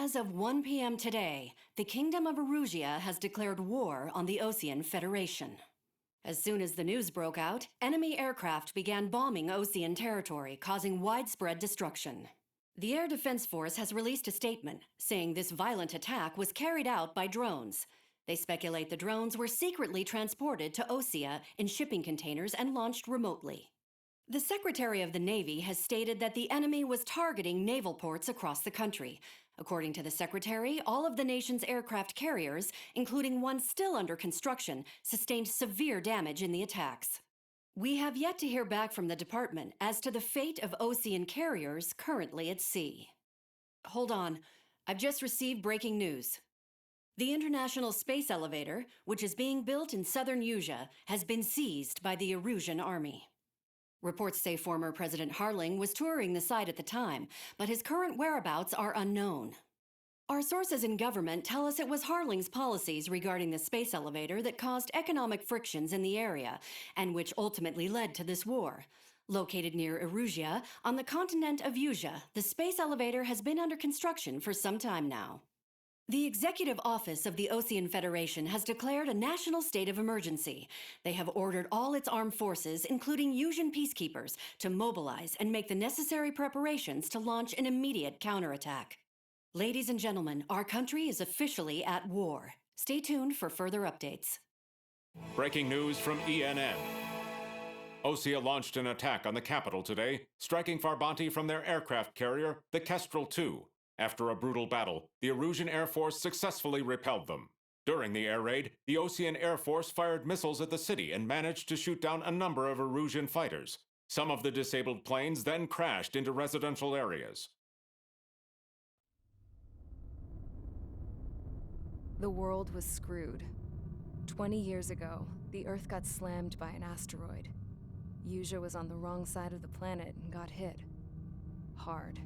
As of 1 p.m. today, the Kingdom of Erusia has declared war on the Osean Federation. As soon as the news broke out, enemy aircraft began bombing Osean territory, causing widespread destruction. The Air Defense Force has released a statement saying this violent attack was carried out by drones. They speculate the drones were secretly transported to Osea in shipping containers and launched remotely. The Secretary of the Navy has stated that the enemy was targeting naval ports across the country. According to the Secretary, all of the nation's aircraft carriers, including one still under construction, sustained severe damage in the attacks. We have yet to hear back from the department as to the fate of Osean carriers currently at sea. Hold on, I've just received breaking news. The International Space Elevator, which is being built in southern Usea, has been seized by the Erusian army. Reports say former President Harling was touring the site at the time, but his current whereabouts are unknown. Our sources in government tell us it was Harling's policies regarding the space elevator that caused economic frictions in the area, and which ultimately led to this war. Located near Erusia, on the continent of Usea, the space elevator has been under construction for some time now. The Executive Office of the Osean Federation has declared a national state of emergency. They have ordered all its armed forces, including Usian peacekeepers, to mobilize and make the necessary preparations to launch an immediate counterattack. Ladies and gentlemen, our country is officially at war. Stay tuned for further updates. Breaking news from ENN. Osea launched an attack on the capital today, striking Farbanti from their aircraft carrier, the Kestrel II. After a brutal battle, the Erusian Air Force successfully repelled them. During the air raid, the Osean Air Force fired missiles at the city and managed to shoot down a number of Erusian fighters. Some of the disabled planes then crashed into residential areas. The world was screwed. 20 years ago, the Earth got slammed by an asteroid. Usea was on the wrong side of the planet and got hit. Hard.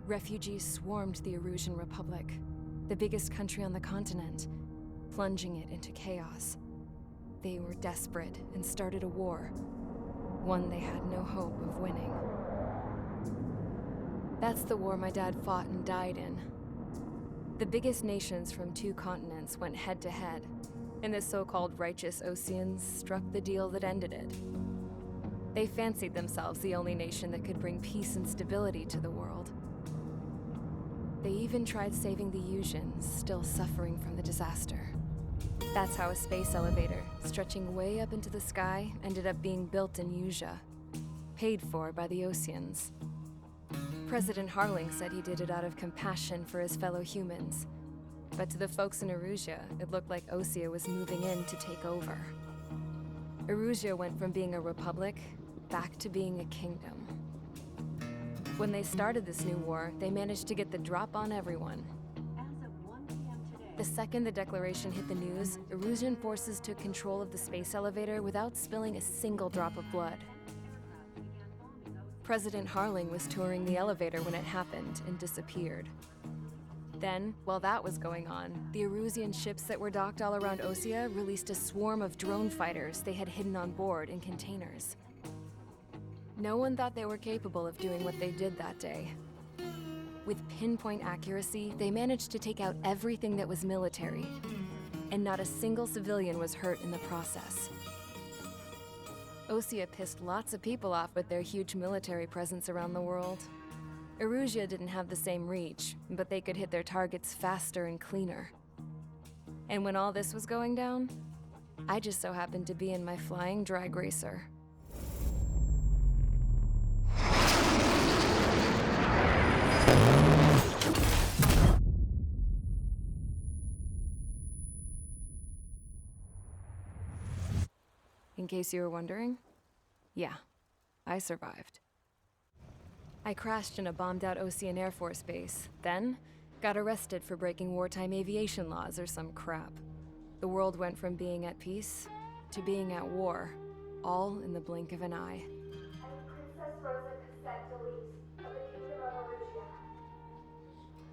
Refugees swarmed the Erusian Republic, the biggest country on the continent, plunging it into chaos. They were desperate and started a war, one they had no hope of winning. That's the war my dad fought and died in. The biggest nations from 2 continents went head-to-head, and the so-called righteous Oseans struck the deal that ended it. They fancied themselves the only nation that could bring peace and stability to the world. They even tried saving the Usians, still suffering from the disaster. That's how a space elevator, stretching way up into the sky, ended up being built in Usea, paid for by the Oseans. President Harling said he did it out of compassion for his fellow humans. But to the folks in Erusia, it looked like Osea was moving in to take over. Erusia went from being a republic back to being a kingdom. When they started this new war, they managed to get the drop on everyone. As of 1 p.m. today, The second the declaration hit the news, Erusian forces took control of the space elevator without spilling a single drop of blood. President Harling was touring the elevator when it happened and disappeared. Then, while that was going on, the Erusian ships that were docked all around Osea released a swarm of drone fighters they had hidden on board in containers. No one thought they were capable of doing what they did that day. With pinpoint accuracy, they managed to take out everything that was military, and not a single civilian was hurt in the process. Osea pissed lots of people off with their huge military presence around the world. Erusia didn't have the same reach, but they could hit their targets faster and cleaner. And when all this was going down, I just so happened to be in my flying drag racer. In case you were wondering, yeah, I survived. I crashed in a bombed-out Osean Air Force base, then got arrested for breaking wartime aviation laws or some crap. The world went from being at peace to being at war, all in the blink of an eye. I'm Princess Rosa Cassette Delise of the Kingdom of Erusia.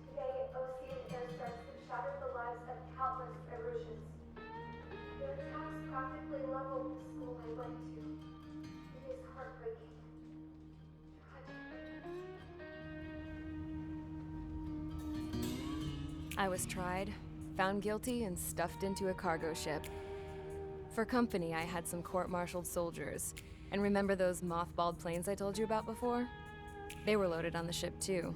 Today, Osean airstrikes have shattered the lives of countless Erusians. Their attacks practically leveled the school I went to. It is heartbreaking. Tragic. I was tried, found guilty, and stuffed into a cargo ship. For company, I had some court-martialed soldiers. And remember those mothballed planes I told you about before? They were loaded on the ship too.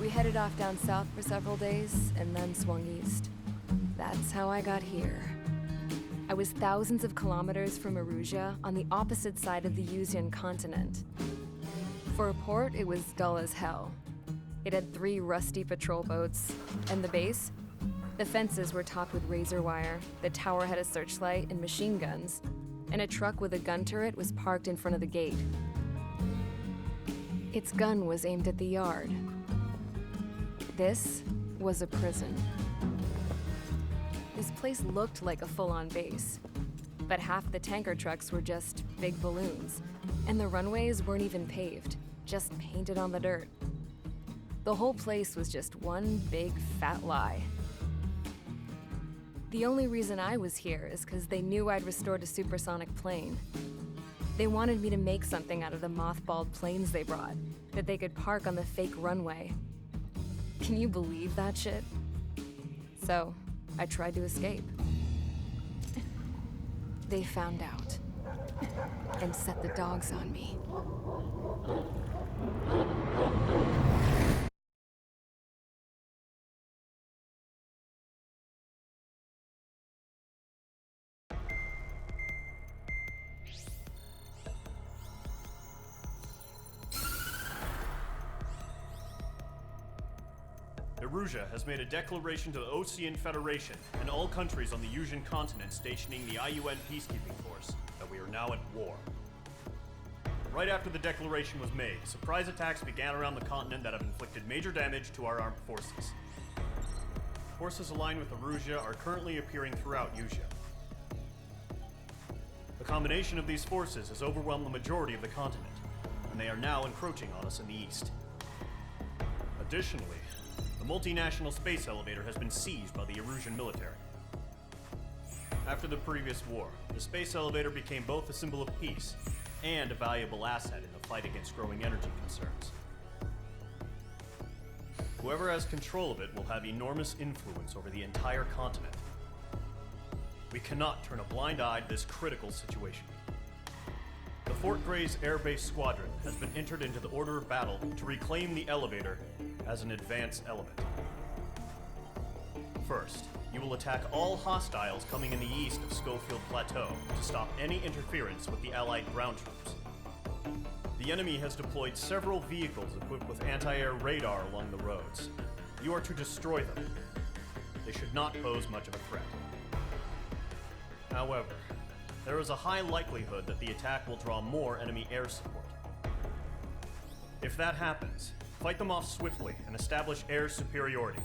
We headed off down south for several days, and then swung east. That's how I got here. I was thousands of kilometers from Erusia, on the opposite side of the Yuzian continent. For a port, it was dull as hell. It had 3 rusty patrol boats, and the base? The fences were topped with razor wire, the tower had a searchlight and machine guns, and a truck with a gun turret was parked in front of the gate. Its gun was aimed at the yard. This was a prison. This place looked like a full-on base, but half the tanker trucks were just big balloons, and the runways weren't even paved, just painted on the dirt. The whole place was just one big fat lie. The only reason I was here is because they knew I'd restored a supersonic plane. They wanted me to make something out of the mothballed planes they brought, that they could park on the fake runway. Can you believe that shit? So, I tried to escape. They found out, and set the dogs on me. Erusia has made a declaration to the Osean Federation and all countries on the Yuzian continent stationing the IUN peacekeeping force that we are now at war. Right after the declaration was made, surprise attacks began around the continent that have inflicted major damage to our armed forces. Forces aligned with Erusia are currently appearing throughout Yusia. The combination of these forces has overwhelmed the majority of the continent, and they are now encroaching on us in the east. Additionally, the multinational space elevator has been seized by the Erusian military. After the previous war, the space elevator became both a symbol of peace and a valuable asset in the fight against growing energy concerns. Whoever has control of it will have enormous influence over the entire continent. We cannot turn a blind eye to this critical situation. The Fort Gray's Air Base Squadron has been entered into the order of battle to reclaim the elevator as an advance element. First, you will attack all hostiles coming in the east of Schofield Plateau to stop any interference with the Allied ground troops. The enemy has deployed several vehicles equipped with anti-air radar along the roads. You are to destroy them. They should not pose much of a threat. However, there is a high likelihood that the attack will draw more enemy air support. If that happens, fight them off swiftly and establish air superiority.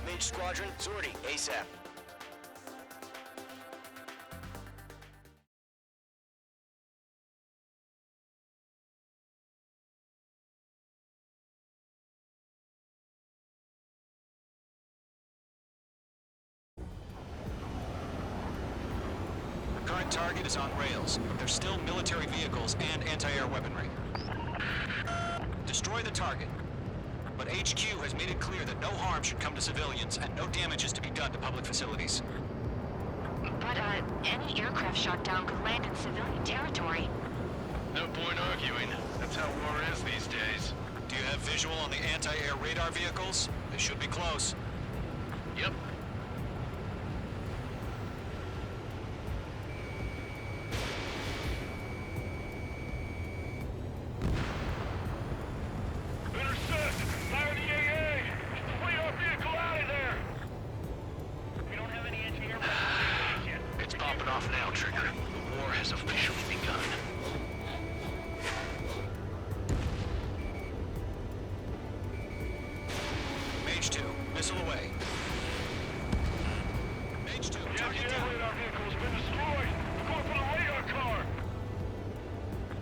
Mage Squadron, sortie, ASAP. That target is on rails, but there's still military vehicles and anti-air weaponry. Destroy the target. But HQ has made it clear that no harm should come to civilians and no damage is to be done to public facilities. But, any aircraft shot down could land in civilian territory. No point arguing. That's how war is these days. Do you have visual on the anti-air radar vehicles? They should be close. Yep. Intercept! Fire the AA! Flee our vehicle out of there! We don't have any anti-air weapons yet. It's popping off now, Trigger. The war has officially begun. Mage 2, missile away. Mage 2, The target anti-air down. radar vehicle has been destroyed! We're going for the radar car!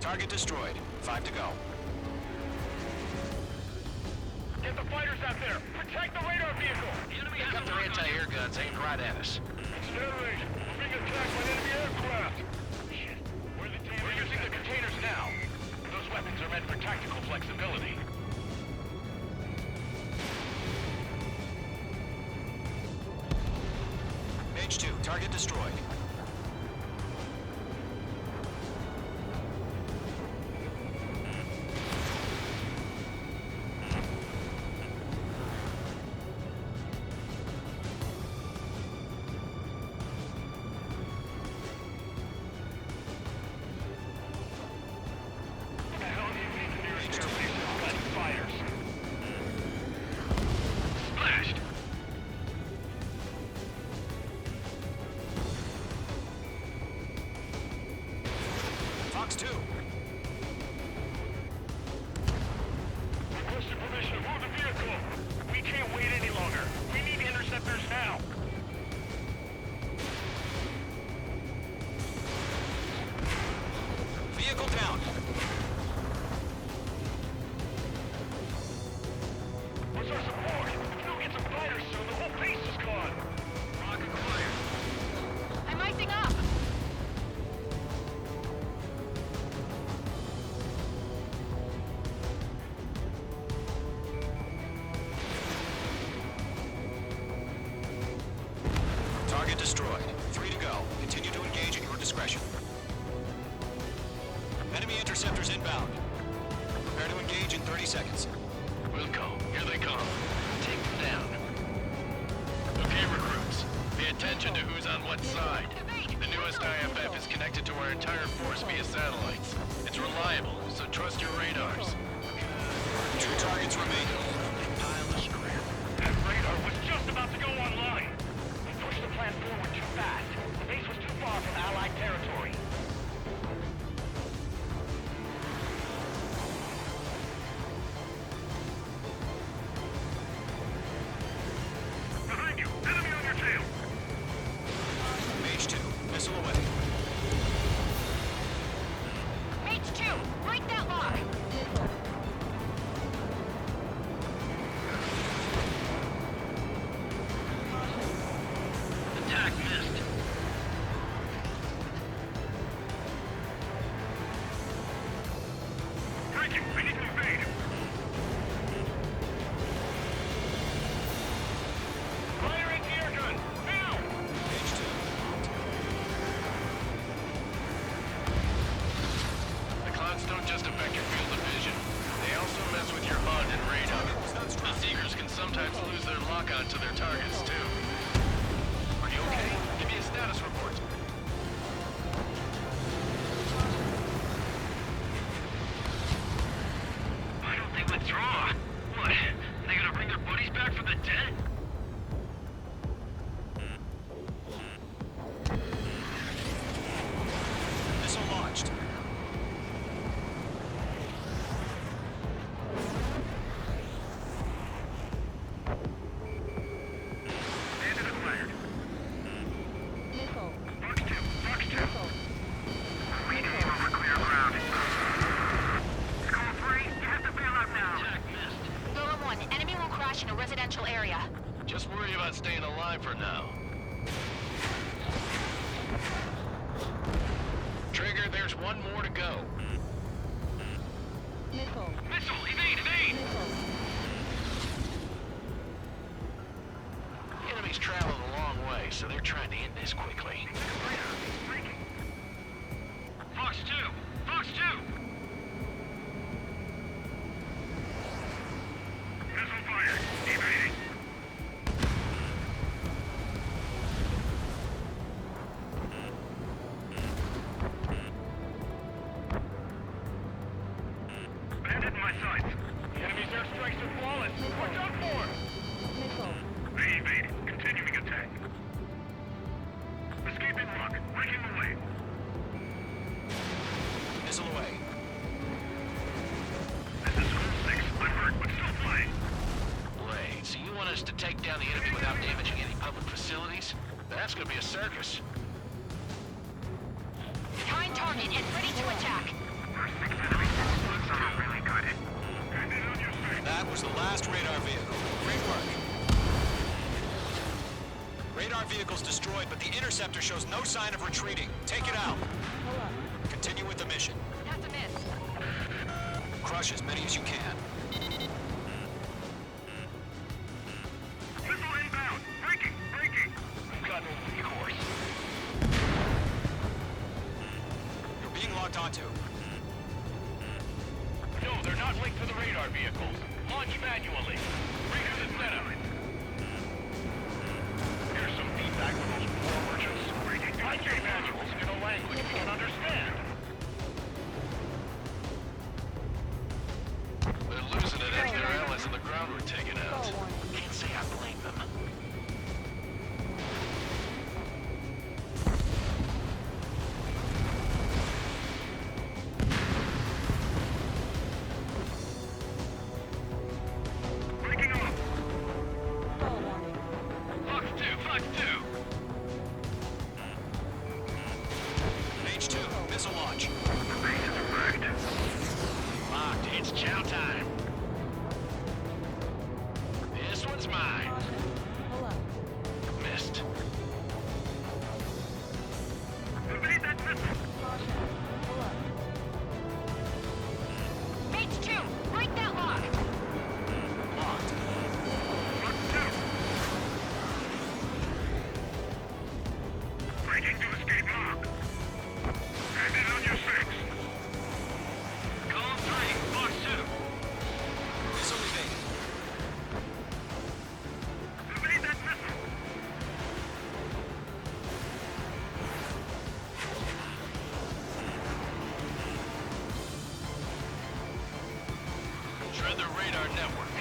Target destroyed. 5 to go. Get the fighters out there! Protect the radar vehicle! The enemy has got their anti-air guns aimed right at us. Accelerate! We're being attacked by enemy aircraft! Shit. We're using the containers now. Those weapons are meant for tactical flexibility. Mage 2, target destroyed. What the hell do you mean the nearest air base has got fighters? Splashed! Fox 2. Requested permission to move the vehicle. We can't wait any longer. We need interceptors now. Vehicle down. Where's our support? If we don't get some fighters soon, the whole base is gone. Rocket clear. I'm icing up! Target destroyed. 3 to go. Continue to engage at your discretion. Enemy interceptors inbound. Prepare to engage in 30 seconds. Wilco, here they come. Take them down. Okay, recruits. Pay attention to who's on what side. The newest IFF is connected to our entire force via satellites. It's reliable, so trust your radars. 2 targets remain. Pile the scrap. That radar was just about to go online. We pushed the plan forward too fast. The base was too far from Allied territory. Behind you! Enemy on your tail! Mage 2, missile away. Mage 2, break that lock! Attack missed. Break it! I need to invade! Fire anti-air gun! Now! Mage 2. The clouds don't just affect your field of vision. They also mess with your HUD and radar. The Seekers can sometimes lose their lock-on to their targets, too. Are you okay? Give me a status report. I don't think withdraw. What? They gonna bring their buddies back from the dead? Missile launched. Bandit acquired. Fox 2, Fox 2. We need to over clear ground. Skull 3, you have to bail out now. Attack missed. Golem 1, enemy will crash in a residential area. Just worry about staying alive for now. One more to go. Missile, evade, evade! Enemies traveled a long way, so they're trying to end this quickly. Fox 2! Fox 2! Missile fired. Evading. Bandit in my sights. The enemy's airstrikes are flawless. Watch out for him! They evade. Continuing attack. Escaping rock. Breaking away. Missile away. This is School 6. I'm hurt, but still flying. Blade, so you want us to take down the enemy without damaging any public facilities? That's gonna be a circus. Behind target and ready to attack. First 6 enemy looks really good. Bandit on your side. That was the last radar vehicle. Great work. Radar vehicle's destroyed, but the interceptor shows no sign of retreating. Take it out. Continue with the mission. That's a miss. Crush as many as you can. Missile inbound. Breaking. We've got no recourse. You're being locked onto. No, they're not linked to the radar vehicles. Launch manually. Redo the setup. Here's some feedback from those war merchants. IJ manuals in a language we can understand. They're losing it as their allies on the ground were taken out. Can't say I blame them. Breaking off. Fox 2, Fox 2. H2, missile launch. The base is wrecked. Locked, it's chow time. This one's mine. Missed. Evade that missile. Mates 2, break that lock. Locked. Fox 2. Breaking to escape lock. Bandit on your 6. Column 3, Fox 2. Missile evaded. Evade that missile. Shred the radar network.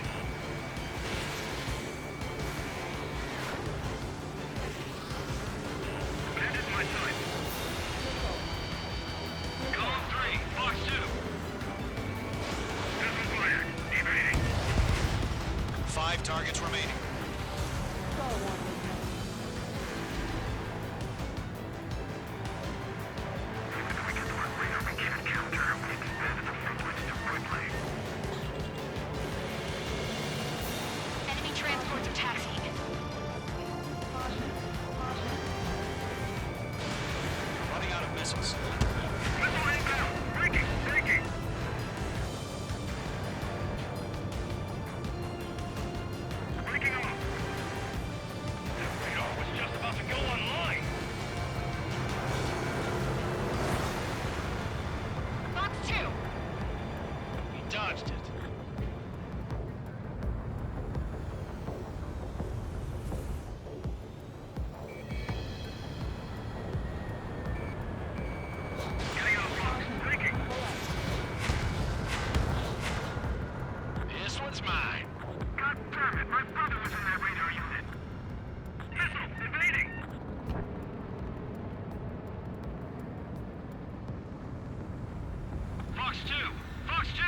Bandit in my sight. Column 3, Fox 2. Missile fired. Evading. 5 targets remaining. We can work later. We can't counter. We expand the frequency of quickly. Enemy transports are taxiing. Running out of missiles. Missile inbound. Breaking. Breaking off. That radar was just about to go online. Fox 2, He dodged it. Getting out of block. Breaking. This one's mine. God damn it. My brother was in that radar unit. Missile evading. Fox 2. Fox 2.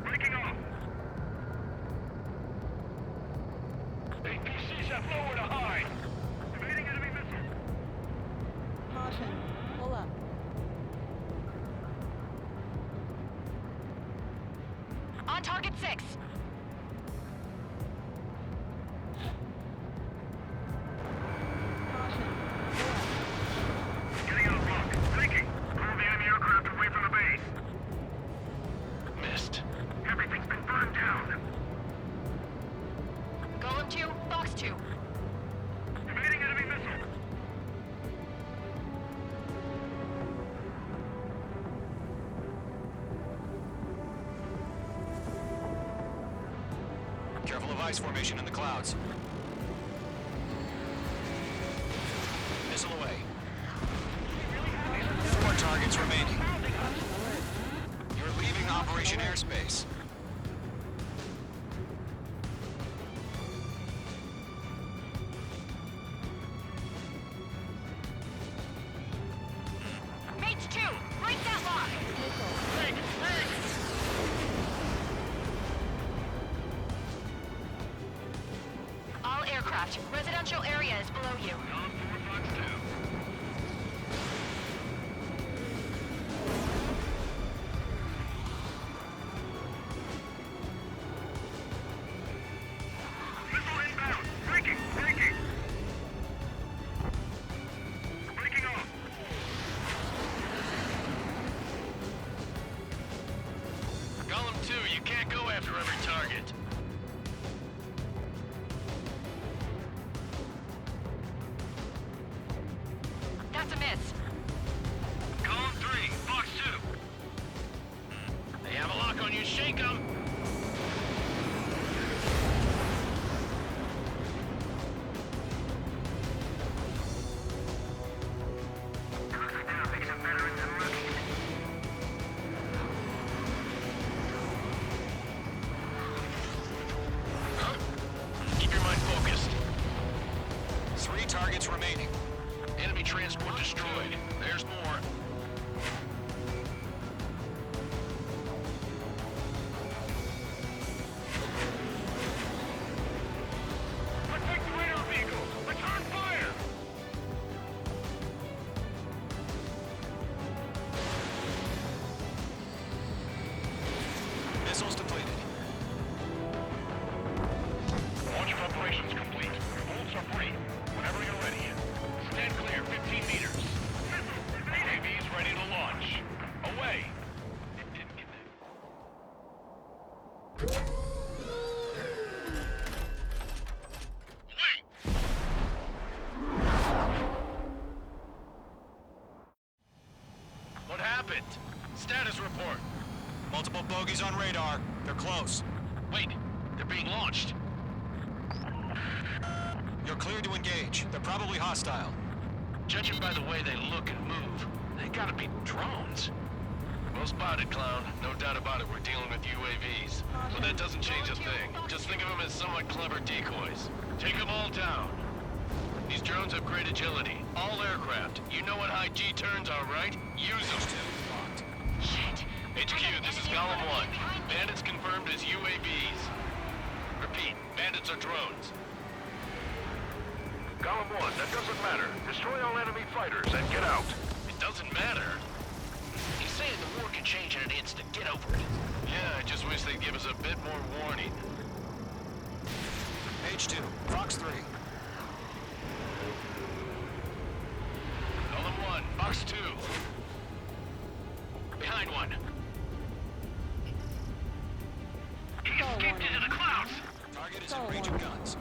Breaking off. APCs have nowhere to hide. Evading enemy missile. on target 6. Careful of ice formation in the clouds. Missile away. 4 targets remaining. You're leaving Operation Airspace. Mates 2, break that lock! All aircraft, residential area is below you. Missile inbound! Breaking! Breaking off! Golem 2, you can't go after every target. That's a miss. Column 3, Fox 2. They have a lock on you, shake them! Keep your mind focused. 3 targets remaining. Enemy transport destroyed. There's more. Protect the radar vehicle! Return fire! Missiles depleted. Launch preparations complete. Bolts are free. Whenever you're ready. Stand clear, 15 meters. UAVs ready to launch. Away! Wait! What happened? Status report. Multiple bogies on radar. They're close. Wait, they're being launched. You're cleared to engage. They're probably hostile. Judging by the way they look and move, they gotta be drones. Well spotted, clown. No doubt about it, we're dealing with UAVs. But that doesn't change a thing. Just think of them as somewhat clever decoys. Take them all down. These drones have great agility. All aircraft. You know what high G turns are, right? Use them. Shit. HQ, this is Golem 1. Bandits confirmed as UAVs. Repeat, bandits are drones. Golem 1, that doesn't matter. Destroy all enemy fighters and get out. It doesn't matter. He's saying the war can change in an instant. Get over it. Yeah, I just wish they'd give us a bit more warning. H2, Fox 3. Golem 1, Fox 2. Behind one. He escaped into the clouds! Target is in range of guns.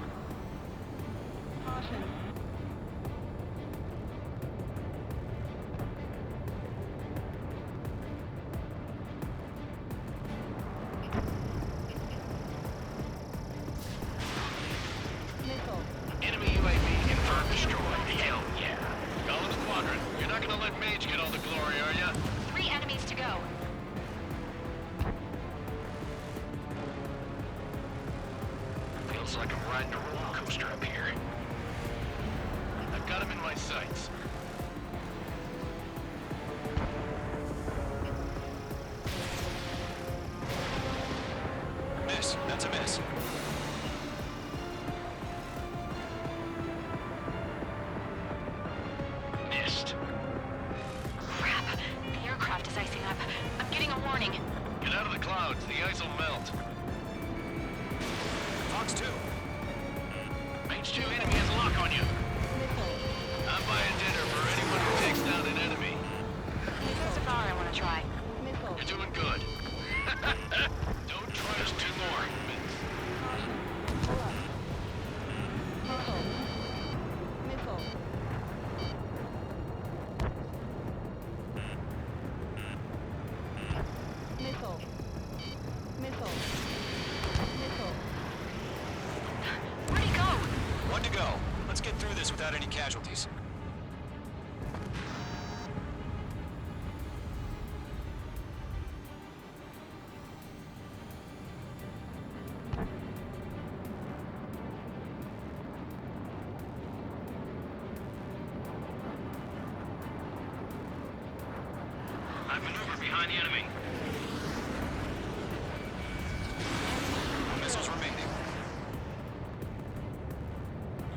Enemy UAV confirmed destroyed. Hell yeah. Golem Squadron, you're not gonna let Mage get all the glory, are ya? 3 enemies to go. Feels like I'm riding a roller coaster up here. I've got him in my sights. Miss. That's a miss. Missed. Crap. The aircraft is icing up. I'm getting a warning. Get out of the clouds, the ice will melt. Fox 2. Mage 2, enemy has a lock on you. I'm buying dead behind the enemy. No missiles remaining.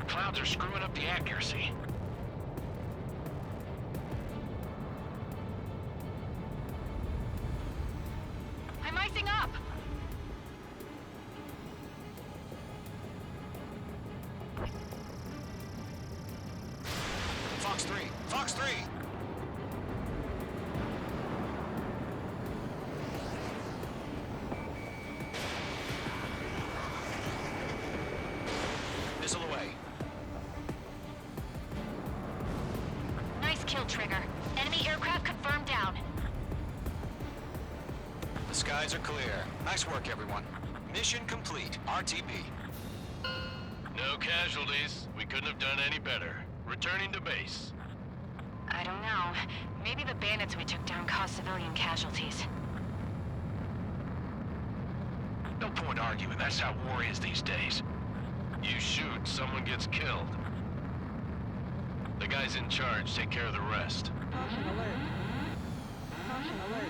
Clouds are screwing up the accuracy. I'm icing up! Fox 3! Fox 3! Missile away. Nice kill, Trigger. Enemy aircraft confirmed down. The skies are clear. Nice work, everyone. Mission complete. RTB. No casualties. We couldn't have done any better. Returning to base. I don't know. Maybe the bandits we took down caused civilian casualties. No point arguing. That's how war is these days. You shoot, someone gets killed. The guys in charge take care of the rest. Caution alert. Caution alert.